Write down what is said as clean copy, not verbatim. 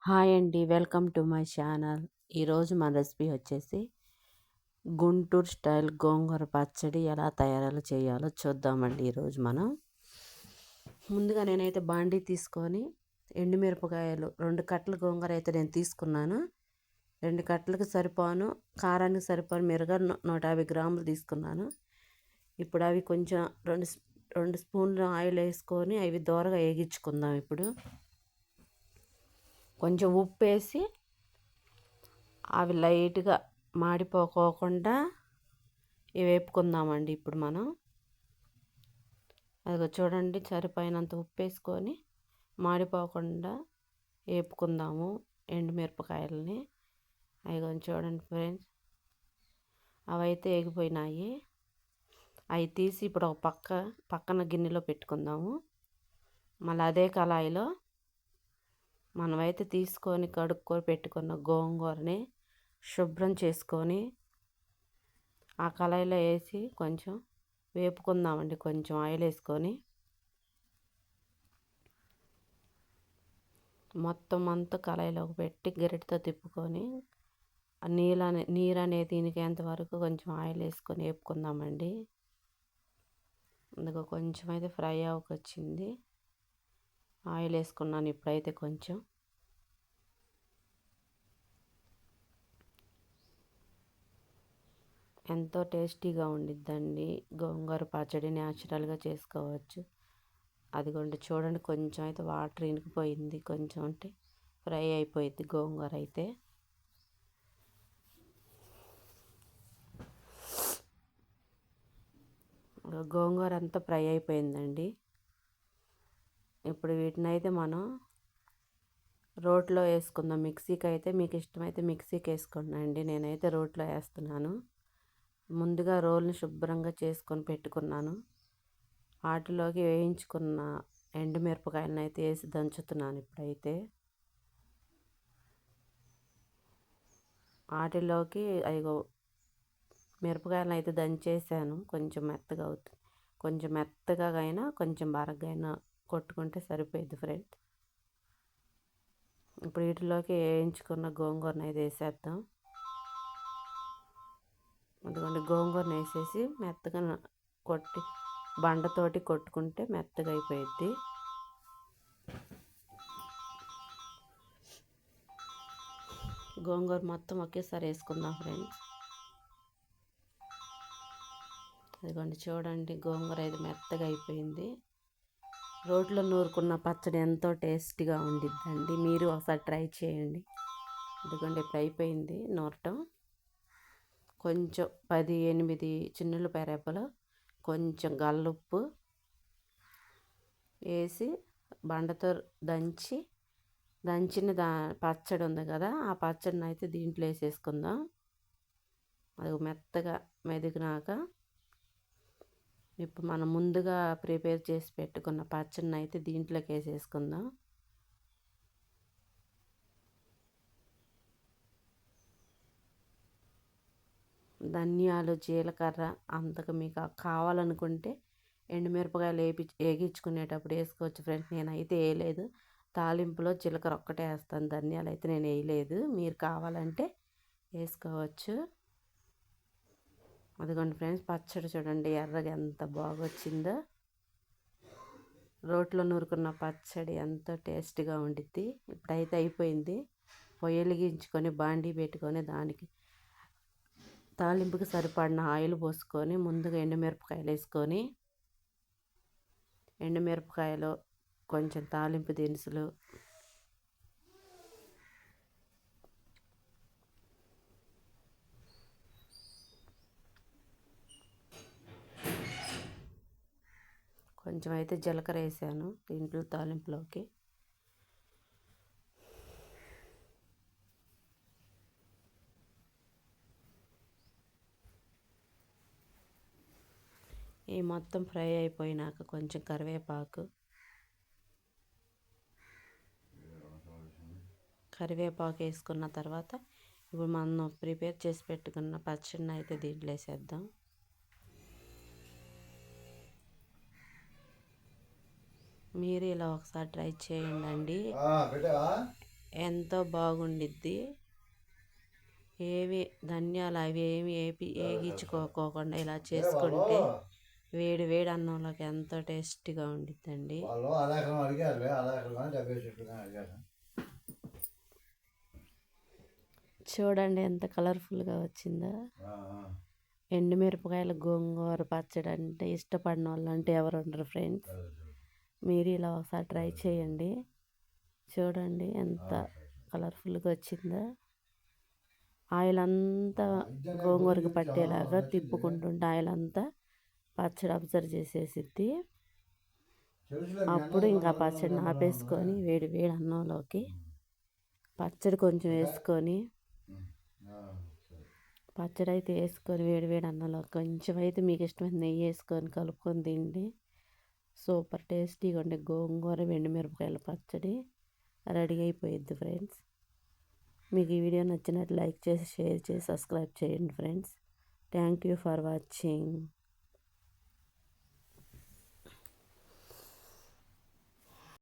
Hi అండి, welcome to my channel. ఈరోజు మన రెసిపీ వచ్చేసి గుంటూరు స్టైల్ గోంగూర పచ్చడి ఎలా తయారు చేయాలో చూద్దామండి. ఈరోజు మనం ముందుగా నేనైతే బాండీ తీసుకొని ఎండుమిరపకాయలు 2 కట్టలు గోంగూర అయితే నేను తీసుకున్నాను. 2 కట్టలకు సరిపోను కారానికి సరిపోను మిరగాయలు 150 గ్రాములు తీసుకున్నాను. ఇప్పుడు అవి కొంచెం 2 స్పూన్లు ఆయిల్ వేసుకొని అవి దోరగా వేగించుకుందాం. ఇప్పుడు కొంచెం ఉప్పు వేసి అవి లైట్గా మాడిపోకోకుండా ఇవి వేపుకుందామండి. ఇప్పుడు మనం అదిగో చూడండి, సరిపోయినంత ఉప్పు వేసుకొని మాడిపోకుండా వేపుకుందాము ఎండుమిరపకాయలని. అవి చూడండి ఫ్రెండ్స్, అవైతే వేగిపోయినాయి. అవి తీసి ఇప్పుడు ఒక పక్కన గిన్నెలో పెట్టుకుందాము. మళ్ళీ అదే కళాయిలో మనమైతే తీసుకొని కడుక్కొని పెట్టుకున్న గోంగూరని శుభ్రం చేసుకొని ఆ కళాయిలో వేసి కొంచెం వేపుకుందామండి. కొంచెం ఆయిల్ వేసుకొని మొత్తం అంతా కళాయిలోకి పెట్టి గరిటెతో తిప్పుకొని నీరు అనేది దీనికేంత వరకు కొంచెం ఆయిల్ వేసుకొని వేపుకుందామండి. అందుకో కొంచెం అయితే ఫ్రై అవ్వకొచ్చింది. ఆయిల్ వేసుకున్నాను ఇప్పుడైతే కొంచెం. ఎంతో టేస్టీగా ఉండిద్దండి గోంగూర పచ్చడి, న్యాచురల్గా చేసుకోవచ్చు. అదిగోండి చూడండి, కొంచెం అయితే వాటర్ ఇనికిపోయింది, కొంచెం అంటే ఫ్రై అయిపోయింది గోంగూర అయితే. గోంగూర అంతా ఫ్రై అయిపోయిందండి. ఇప్పుడు వీటిని అయితే మనం రోట్లో వేసుకుందాం. మిక్సీకి అయితే మీకు ఇష్టమైతే మిక్సీకి వేసుకోండి. నేనైతే రోట్లో వేస్తున్నాను. ముందుగా రోల్ని శుభ్రంగా చేసుకొని పెట్టుకున్నాను. వాటిలోకి వేయించుకున్న ఎండుమిరపకాయలను అయితే వేసి దంచుతున్నాను. ఇప్పుడైతే వాటిలోకి అయ్యో మిరపకాయలను అయితే దంచేసాను. కొంచెం మెత్తగా అవుతుంది. కొంచెం మెత్తగా అయినా కొంచెం బరగైనా కొట్టుకుంటే సరిపోయింది ఫ్రెండ్. ఇప్పుడు వీటిలోకి వేయించుకున్న గోంగూరను అయితే వేసేద్దాం. అందుకని గోంగూరను వేసేసి మెత్తగా కొట్టి బండతోటి కొట్టుకుంటే మెత్తగా అయిపోయిద్ది. గోంగూర మొత్తం ఒకేసారి వేసుకుందాం ఫ్రెండ్స్. అదిగోండి చూడండి, గోంగూర అయితే మెత్తగా అయిపోయింది. రోట్లో నూరుకున్న పచ్చడి ఎంతో టేస్టీగా ఉండిద్దండి. మీరు ఒకసారి ట్రై చేయండి. ఎందుకంటే ఇప్పుడు అయిపోయింది నూరటం. కొంచెం 8 చిన్నులపాయ రెబ్బలు, కొంచెం గల్లుప్పు వేసి బండతో దంచిన పచ్చడి ఉంది కదా, ఆ పచ్చడిని అయితే దీంట్లో వేసేసుకుందాం. అది మెత్తగా మెదిగినాక ఇప్పుడు మనం ముందుగా ప్రిపేర్ చేసి పెట్టుకున్న పచ్చడిని అయితే దీంట్లోకి వేసేసుకుందాం. ధనియాలు, జీలకర్ర అంతకు మీకు కావాలనుకుంటే ఎండుమిరపకాయలు వేగించుకునేటప్పుడు వేసుకోవచ్చు ఫ్రెండ్స్. నేనైతే వేయలేదు. తాలింపులో జీలకర్ర ఒక్కటే వేస్తాను, ధనియాలు అయితే నేను వేయలేదు. మీరు కావాలంటే వేసుకోవచ్చు. అదిగోండి ఫ్రెండ్స్, పచ్చడి చూడండి ఎర్రగా ఎంత బాగా వచ్చిందో. రోట్లో నూరుకున్న పచ్చడి ఎంతో టేస్ట్గా ఉండిద్ది. ఇప్పుడైతే అయిపోయింది. పొయ్యి వెలిగించుకొని బాండీ పెట్టుకొని దానికి తాలింపుకి సరిపడిన ఆయిల్ పోసుకొని ముందుగా ఎండుమిరపకాయలు వేసుకొని ఎండుమిరపకాయలు కొంచెం తాలింపు దినుసులు, కొంచెం అయితే జీలకర్ర వేసాను దీంట్లో తాలింపులోకి. ఈ మొత్తం ఫ్రై అయిపోయినాక కొంచెం కరివేపాకు వేసుకున్న తర్వాత ఇప్పుడు మనం ప్రిపేర్ చేసి పెట్టుకున్న పచ్చడిని అయితే దీంట్లో వేసేద్దాం. మీరు ఇలా ఒకసారి ట్రై చేయండి. ఎంతో బాగుండిద్ది. ఏవి ధనియాలు అవి ఏమి వేగించుకోకుండా ఇలా చేసుకుంటే వేడి వేడి అన్నంలోకి ఎంతో టేస్టీగా ఉండిద్దండి. చూడండి ఎంత కలర్ఫుల్గా వచ్చిందో. ఎండుమిరపకాయల గోంగూర పచ్చడి అంటే ఇష్టపడిన వాళ్ళు అంటే ఎవరు ఉండరు ఫ్రెండ్స్. మీరు ఇలా ఒకసారి ట్రై చేయండి. చూడండి ఎంత కలర్ఫుల్గా వచ్చిందో. ఆయిల్ అంతా గోంగూరకి పట్టేలాగా తిప్పుకుంటుంటే ఆయిల్ అంతా పచ్చడి అబ్జర్వ్ చేసేసిద్ది. అప్పుడు ఇంకా పచ్చడిని ఆపేసుకొని వేడి వేడి అన్నంలోకి పచ్చడి కొంచెం వేసుకొని పచ్చడి అయితే వేసుకొని వేడి వేడి అన్నంలో కొంచెం అయితే మీకు ఇష్టమైన నెయ్యి వేసుకొని కలుపుకొని తిండి. సూపర్ టేస్టీగా ఉండే గోంగూర ఎండుమిరపకాయల పచ్చడి రెడీ అయిపోయిద్ది ఫ్రెండ్స్. మీకు ఈ వీడియో నచ్చినట్లు లైక్ చేసి షేర్ చేసి సబ్స్క్రైబ్ చేయండి friends. Thank you for watching.